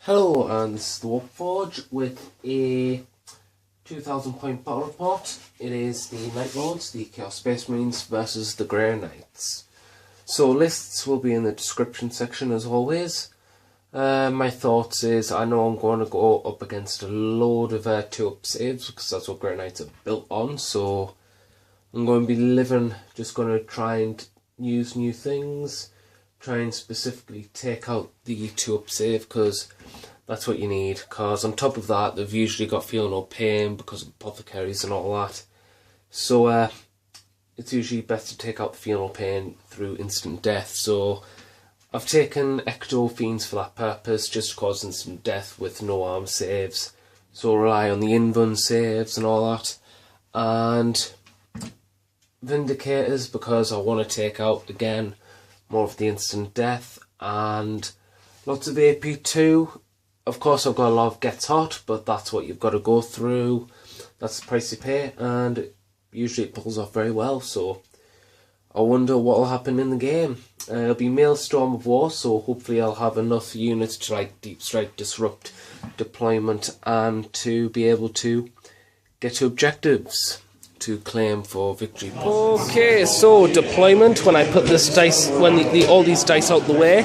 Hello, and this is the Warforge with a 2000 point battle report. It is the Night Lords, the Chaos Space Marines versus the Grey Knights. So lists will be in the description section as always. My thoughts is I know I'm going to go up against a load of 2-up saves because that's what Grey Knights are built on. So I'm going to be just going to try and use new things. Try and specifically take out the 2-up save because that's what you need, because on top of that they've usually got Feel No Pain because of apothecaries and all that, so it's usually best to take out Feel No Pain through instant death. So I've taken Ecto Fiends for that purpose, just to cause instant death with no arm saves, so rely on the invuln saves and all that, and Vindicators because I want to take out again more of the instant death, and lots of AP too. Of course I've got a lot of Gets Hot, but that's what you've got to go through. That's the price you pay, and usually it pulls off very well, so I wonder what will happen in the game. It'll be Maelstrom of War, so hopefully I'll have enough units to like deep strike, disrupt deployment, and to be able to get to objectives to claim for victory. Okay, so deployment, when I put this dice, when all these dice out the way,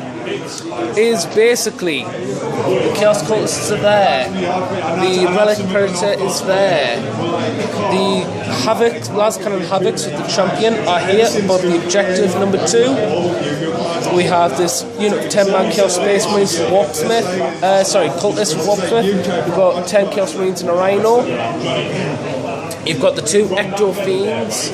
is basically the Chaos Cultists are there, the Relic Predator is there, the Havocs, Lascannon Havocs with the champion are here for the objective number 2. We have this unit of 10-man Chaos Space Marines with Cultists with Warpsmith. We've got 10 Chaos Marines and a Rhino. You've got the 2 Ecto Fiends,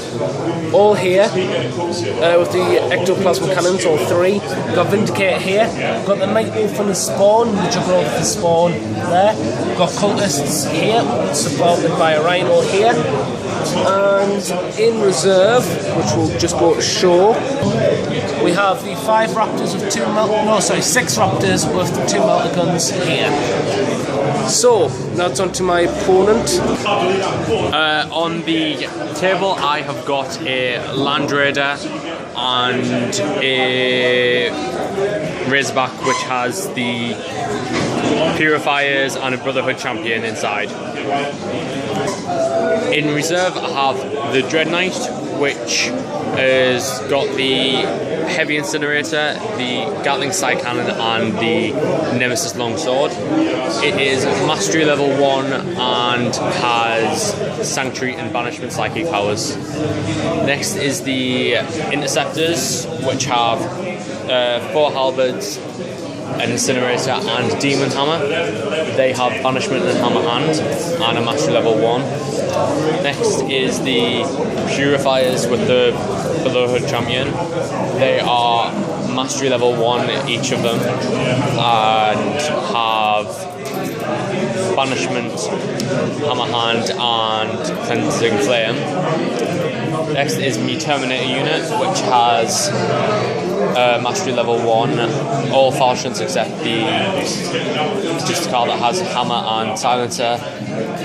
all here, with the Ectoplasma Cannons, all 3. We've got Vindicator here. We've got the Night Wolf and the Spawn, the Juggernaut with the Spawn there. We've got Cultists here, supported by a Rhino here. And in reserve, which we'll just go to show, we have the 5 Raptors with 6 Raptors with the 2 Meltaguns here. So, now it's on to my opponent. On the table I have got a Land Raider and a Razorback which has the Purifiers and a Brotherhood champion inside. In reserve I have the Dread Knight, which has got the Heavy Incinerator, the Gatling Sight Cannon and the Nemesis Longsword. It is Mastery level 1 and has Sanctuary and Banishment psychic powers. Next is the Interceptors, which have 4 Halberds, an Incinerator and Demon Hammer. They have Banishment and Hammer Hand and a Mastery level 1. Next is the Purifiers with the Brotherhood champion. They are Mastery level 1 each of them and have Banishment, Hammer Hand and Cleansing Flame. Next is my Terminator unit, which has Mastery level 1, all falchions except the Statistical that has Hammer and Silencer,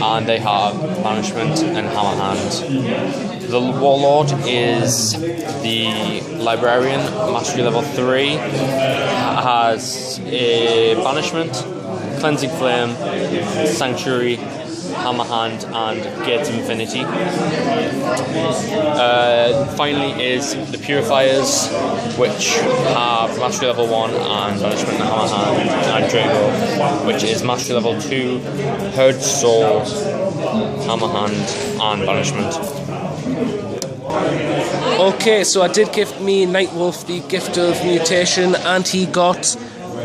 and they have Banishment and Hammer Hand. The Warlord is the Librarian, Mastery level 3, has a Banishment, Cleansing Flame, Sanctuary, Hammer Hand and Gates of Infinity. Finally is the Purifiers, which have Mastery level 1 and Banishment and Hammer Hand, and Drago, which is Mastery level 2, Herd Soul, Hammer Hand and Banishment. Okay, so I did give me Night Wolf the gift of mutation, and he got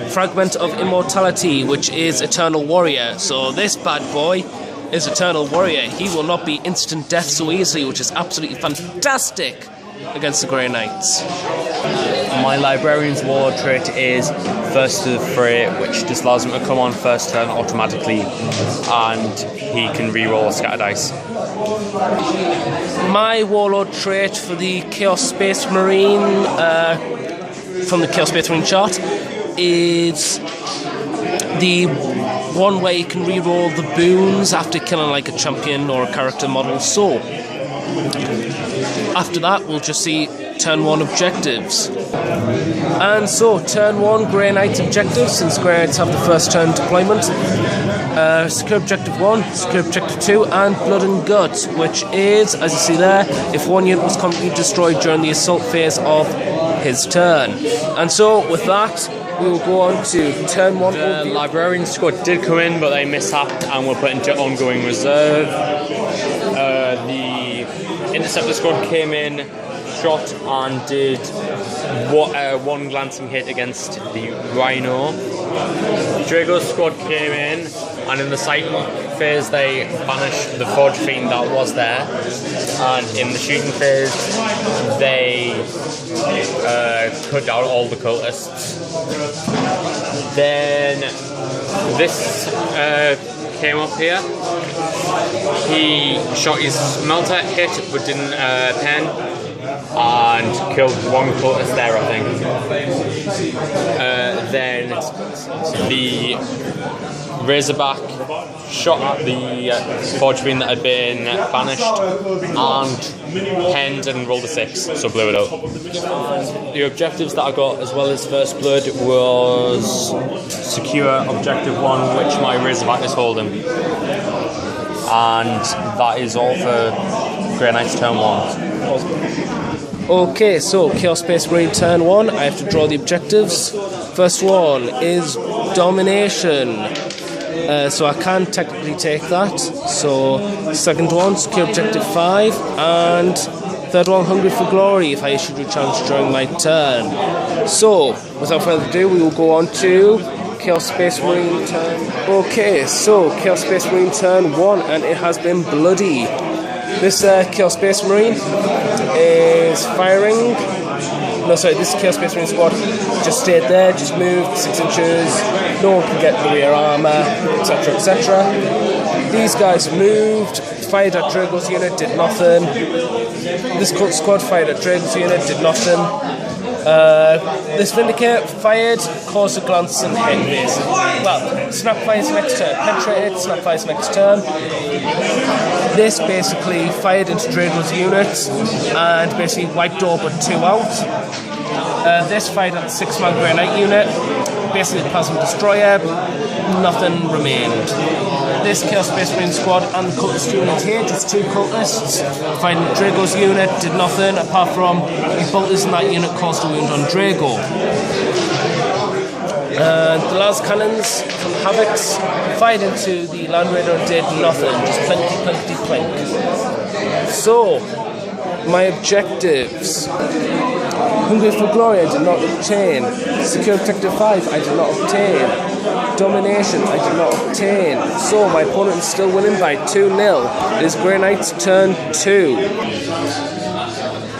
Fragment of Immortality, which is Eternal Warrior. So this bad boy is Eternal Warrior. He will not be instant death so easily, which is absolutely fantastic against the Grey Knights. My Librarian's Warlord trait is First to the Fray, which just allows him to come on first turn automatically, and he can reroll scatter dice. My Warlord trait for the Chaos Space Marine, from the Chaos Space Marine chart, is the one where you can reroll the boons after killing like a champion or a character model. So after that we'll just see turn 1 objectives. And so, turn 1 Grey Knights objectives, since Grey Knights have the first turn deployment. Secure Objective 1, Secure Objective 2, and Blood and Guts, which is, as you see there, if one unit was completely destroyed during the assault phase of his turn. And so, with that, we will go on to turn 1. The Librarian squad did come in, but they mishapped and were put into ongoing reserve. The Interceptor squad came in, shot, and did one glancing hit against the Rhino. Drago's squad came in, and in the sighting phase they banished the Forge Fiend that was there, and in the shooting phase they cut down all the cultists. Then this came up here. He shot his melter, hit but didn't pen, and killed one cultist there, I think. Then the Razorback shot at the Forge Fiend that had been banished and penned and rolled a 6, so blew it up. The objectives that I got as well as First Blood was secure Objective 1, which my Razorback is holding. And that is all for Grey Knights turn 1. Okay, so Chaos Space Marine turn 1, I have to draw the objectives. First one is Domination. So I can technically take that. So second one, Secure Objective 5, and third one, Hungry for Glory, if I issued a challenge during my turn. So, without further ado, we will go on to Chaos Space Marine turn. Okay, so Chaos Space Marine turn 1, and it has been bloody. This Chaos Space Marine is firing. No, sorry, this Chaos Space Marine squad just stayed there, just moved 6 inches. No one can get the rear armour, etc., etc. These guys moved, fired at Drago's unit, did nothing. This cult squad fired at Drago's unit, did nothing. This Vindicate fired, caused a glance and hit, basically. Well, snap fires next turn, penetrated, snap fires next turn. This basically fired into Drago's units and basically wiped all but 2 out. This fired at the 6-man Grey Knight unit, basically Plasma Destroyer, nothing remained. This Chaos Space Marine squad and the cultist unit here, just 2 cultists, fighting Drago's unit, did nothing apart from the bolters in that unit caused a wound on Drago. The Lascannons from Havocs fired into the Land Raider and did nothing, just plenty plink. So, my objectives. Hungry for Glory, I did not obtain. Secure Objective 5, I did not obtain. Domination, I did not obtain. So, my opponent is still winning by 2-0. It is Grey Knights turn 2.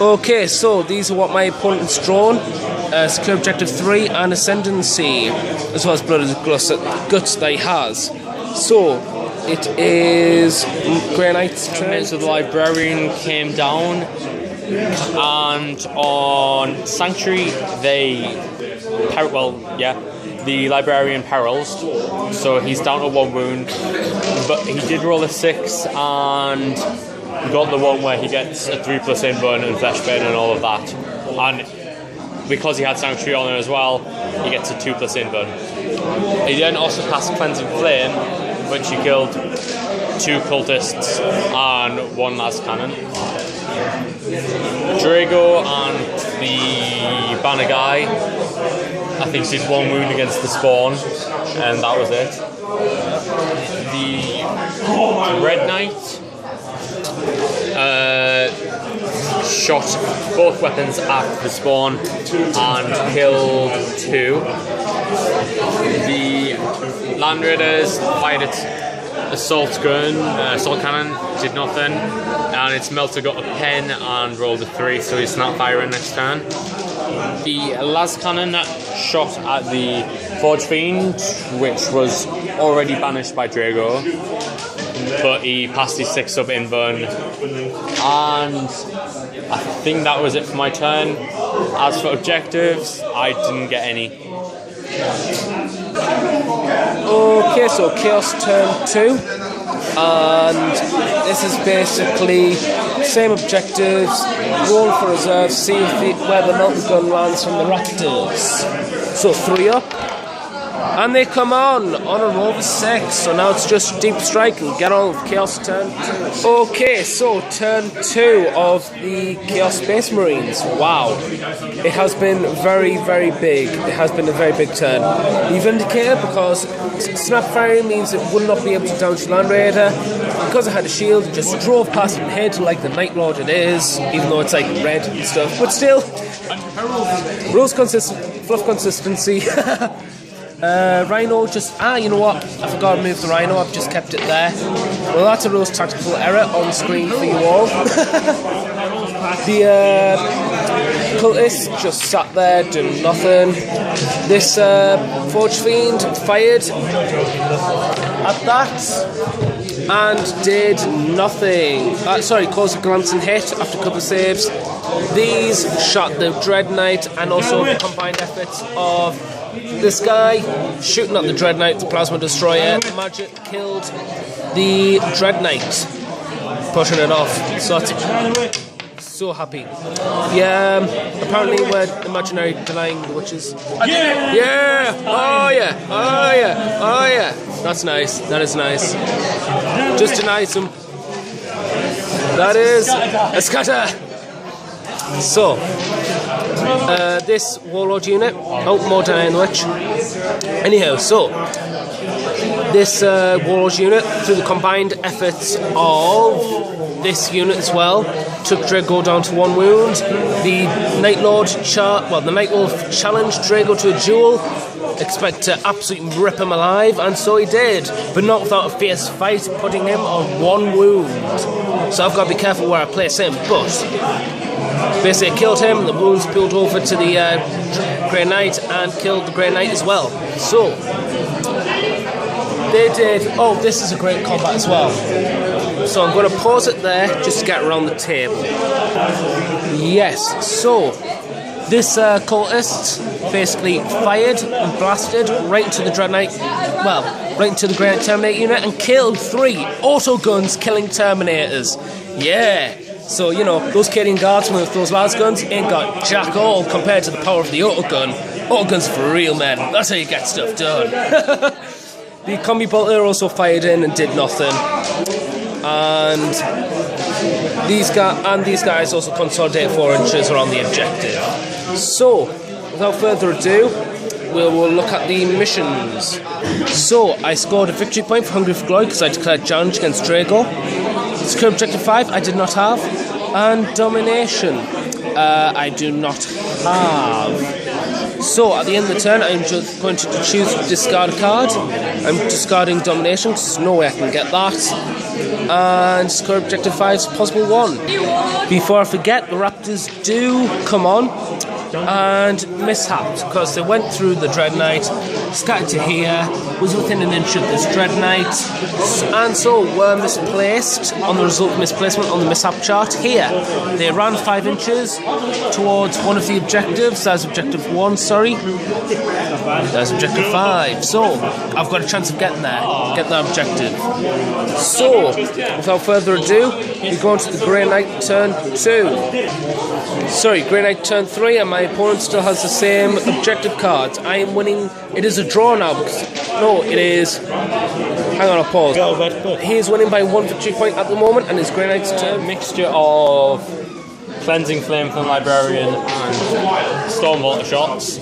Okay, so these are what my opponent's drawn. Secure Objective 3 and Ascendancy, as well as Blood and Guts that he has. So, it is Grey Knight's turn. So the Librarian came down, and on Sanctuary the Librarian perils, so he's down to 1 wound, but he did roll a 6 and got the one where he gets a 3+ inburn and flesh burn and all of that, and because he had Sanctuary on it as well, he gets a 2+ inburn. He then also cast Cleansing Flame, which he killed 2 cultists and 1 Lascannon. Drago and the Banner guy, I think, did 1 wound against the spawn, and that was it. The Red Knight shot both weapons at the spawn and killed 2. The Land Raiders fired its assault cannon, did nothing, and its Melter got a pen and rolled a 3, so he's not firing next turn. The Lascannon shot at the Forge Fiend, which was already banished by Drago, but he passed his 6 sub inburn, and I think that was it for my turn. As for objectives, I didn't get any. Okay, so Chaos turn 2. and this is basically same objectives, roll for reserves, see if where the Meltagun lands from the Raptors. So 3 up. And they come on a roll of 6, so now it's just deep strike and get on with Chaos turn 2. Okay, so turn 2 of the Chaos Space Marines. Wow, it has been very, very big. It has been a very big turn. The Vindicator, because Snap Fire means it will not be able to damage the Land Raider. Because it had a shield, it just drove past and hit like the Night Lord it is, even though it's like red and stuff. But still, rules fluff consistency. Rhino just... you know what? I forgot to move the Rhino. I've just kept it there. Well, that's a real tactical error on screen for you all. The cultist just sat there doing nothing. This Forge Fiend fired at that and did nothing. Sorry, caused a glancing hit after a couple of saves. These shot the Dread Knight and also the combined efforts of this guy shooting at the Dread Knight, the Plasma Destroyer. Magic killed the Dread Knight, pushing it off. So that's so happy. Yeah, apparently we're imaginary denying the witches. Yeah! Oh yeah! Oh yeah! Oh yeah! That's nice. That is nice. Just deny some. That is a scatter. So, this Warlord unit, more denying the witch. Anyhow, so, this Warlord unit, through the combined efforts of this unit as well, took Drago down to 1 wound. The Night Lord, the Night Wolf challenged Drago to a duel, expect to absolutely rip him alive, and so he did, but not without a fierce fight, putting him on 1 wound. So I've got to be careful where I place him, but basically I killed him, the wounds spilled over to the Grey Knight and killed the Grey Knight as well. So, they did... Oh, this is a great combat as well. So I'm going to pause it there just to get around the table. Yes, so this cultist basically fired and blasted right into the Dread Knight, right into the Grey Knight Terminator unit and killed 3 auto guns killing Terminators. Yeah! So, you know, those Cadian Guardsmen with those Lascannons ain't got jack all compared to the power of the autogun. Autogun's for real, men. That's how you get stuff done. The Combi Bolter also fired in and did nothing. And these guys also consolidate 4 inches around the objective. So, without further ado, we'll look at the missions. So, I scored a victory point for Hungry for Glory because I declared challenge against Drago. Secure Objective 5, I did not have. And Domination, I do not have. So, at the end of the turn, I'm just going to choose to discard a card. I'm discarding Domination because there's no way I can get that. And Secure Objective 5's possible 1. Before I forget, the Raptors do come on and mishapped because they went through the Dread Knight, scattered to here, was within an inch of this Dread Knight, and so were misplaced on the result of misplacement on the mishap chart here. They ran 5 inches towards one of the objectives. There's objective 1, sorry. There's objective 5. So I've got a chance of getting there, get that objective. So without further ado, we go on to the Grey Knight turn 2. Sorry, Grey Knight turn 3, and my opponent still has the same objective cards. I am winning. It is a draw now because it is. Hang on, I'll pause. He is winning by 1 victory point at the moment, and his Grey Knight's turn. A mixture of Cleansing Flame from the Librarian and Stormbolter shots.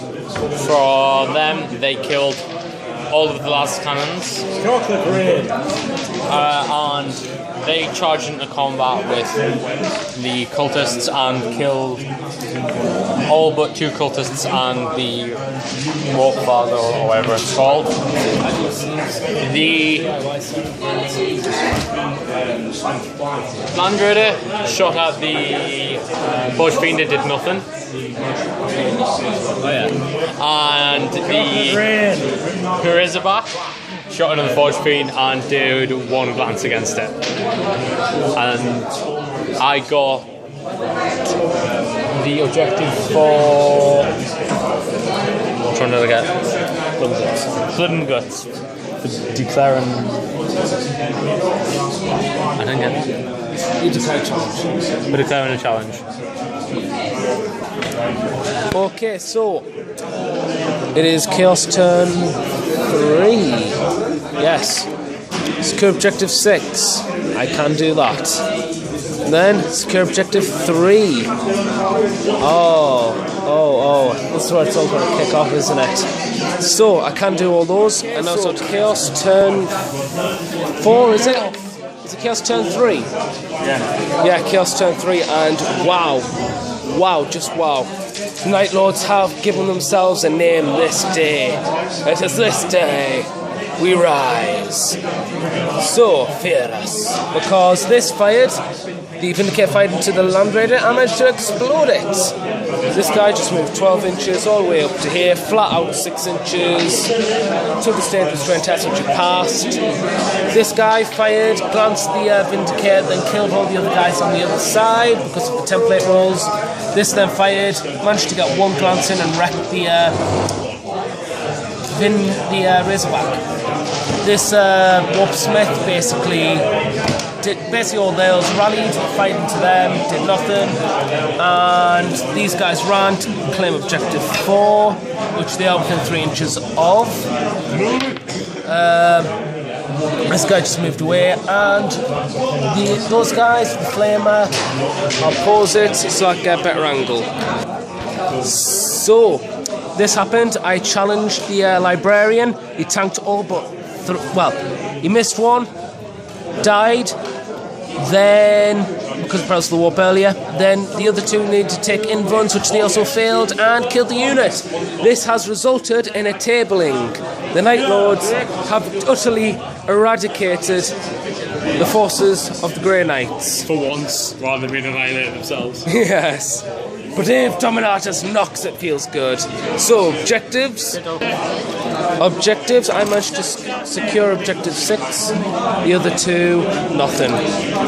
For them, they killed all of the Lascannons. Chocolate rain. And they charged into combat with the cultists and killed all but 2 cultists and the Warp Father or whatever it's called. The Land Raider shot at the Forge Fiend, it did nothing. And the Razorback shot into the Forge Fiend and did 1 glance against it. And I got the objective for... Which one did I get? Blood and Guts. declaring. I don't get it. You declare a challenge. For declaring a challenge. Okay, so it is Chaos turn 3. Yes. Secure objective 6. I can do that. And then secure objective 3. Oh. This is where it's all going to kick off, isn't it? So I can do all those. And now so Chaos turn 4, is it? Is it Chaos turn 3? Yeah, Chaos turn 3, and wow, just wow. The Night Lords have given themselves a name this day. It is this day we rise. So fear us, because this fired, the Vindicator fired into the Land Raider and managed to explode it. This guy just moved 12 inches all the way up to here, flat out 6 inches, took the stage restraint test which he passed. This guy fired, glanced the Vindicator, then killed all the other guys on the other side because of the template rolls. This then fired, managed to get one glance in and wrecked the Razorback. This Warpsmith basically all theirs rallied, fired into them, did nothing, and these guys ran to claim objective 4, which they are within 3 inches of. This guy just moved away, and those guys, the Flamer, I'll pause it so I can get a better angle. So, this happened. I challenged the Librarian. He tanked all but he missed one, died, then, because pressed the warp earlier, then the other two needed to take inruns, which they also failed, and killed the unit. This has resulted in a tabling. The Night Lords have utterly eradicated the forces of the Grey Knights. For once, rather than being annihilated themselves. Yes. But if Dominatus knocks, it feels good. So, objectives. Objectives, I managed to secure objective 6. The other two, nothing.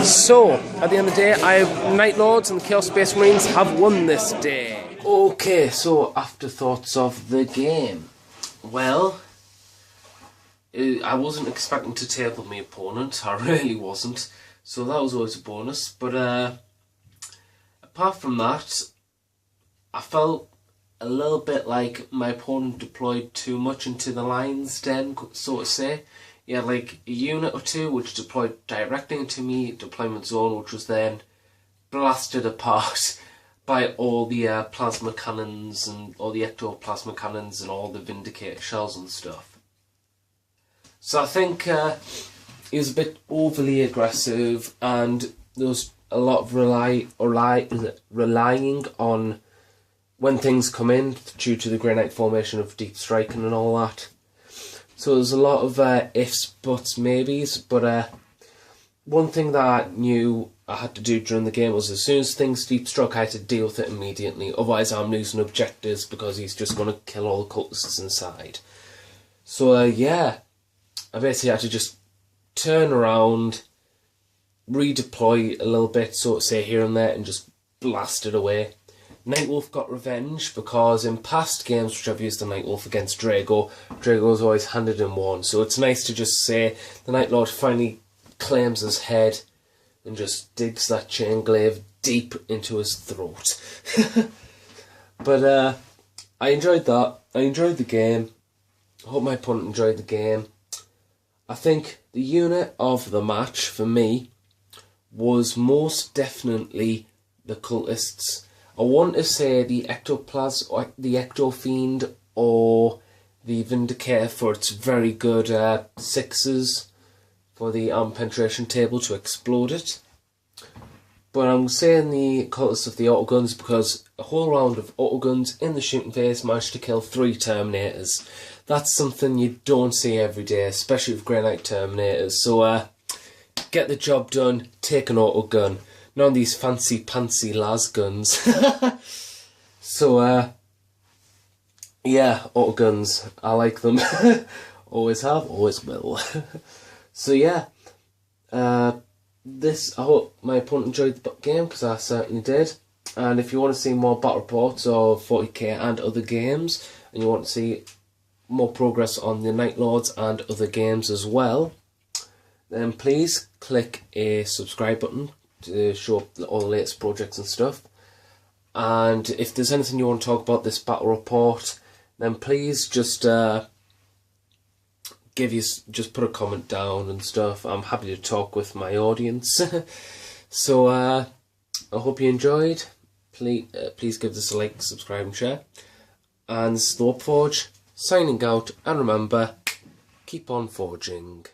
So, at the end of the day, Night Lords and the Chaos Space Marines have won this day. Okay, so afterthoughts of the game. Well, I wasn't expecting to table my opponent. I really wasn't. So that was always a bonus. But apart from that, I felt a little bit like my opponent deployed too much into the lines then, so to say. He had like a unit or two which deployed directly into me deployment zone, which was then blasted apart by all the plasma cannons and all the ectoplasma cannons and all the Vindicator shells and stuff. So I think he was a bit overly aggressive, and there was a lot of relying on when things come in due to the Grey Knight formation of deep striking and all that. So there's a lot of ifs, buts, maybes, but one thing that I knew I had to do during the game was as soon as things deep struck, I had to deal with it immediately. Otherwise I'm losing objectives because he's just going to kill all the cultists inside. So yeah, I basically had to just turn around, redeploy a little bit, so to say, here and there, and just blast it away. Nightwolf got revenge because in past games which I've used the Nightwolf against Drago's always handed him one. So it's nice to just say the Night Lord finally claims his head and just digs that chain glaive deep into his throat. But I enjoyed that. I enjoyed the game. I hope my opponent enjoyed the game. I think the unit of the match for me was most definitely the cultists. I want to say the Ectoplasm, or the Ectofiend, or the Vindicator for its very good 6s for the arm penetration table to explode it. But I'm saying the cultists of the autoguns because a whole round of autoguns in the shooting phase managed to kill 3 Terminators. That's something you don't see every day, especially with Grey Knight Terminators. So get the job done, take an autogun. None of these fancy pantsy las guns. So yeah, autoguns, I like them. Always have, always will. So yeah, I hope my opponent enjoyed the game, because I certainly did. And if you want to see more battle reports of 40k and other games, and you want to see more progress on the Night Lords and other games as well, then please click a subscribe button to show up all the latest projects and stuff. And if there's anything you want to talk about this battle report, then please just put a comment down and stuff. I'm happy to talk with my audience. So I hope you enjoyed. Please give this a like, subscribe and share. And this is the Warpforge signing out, and remember, keep on forging.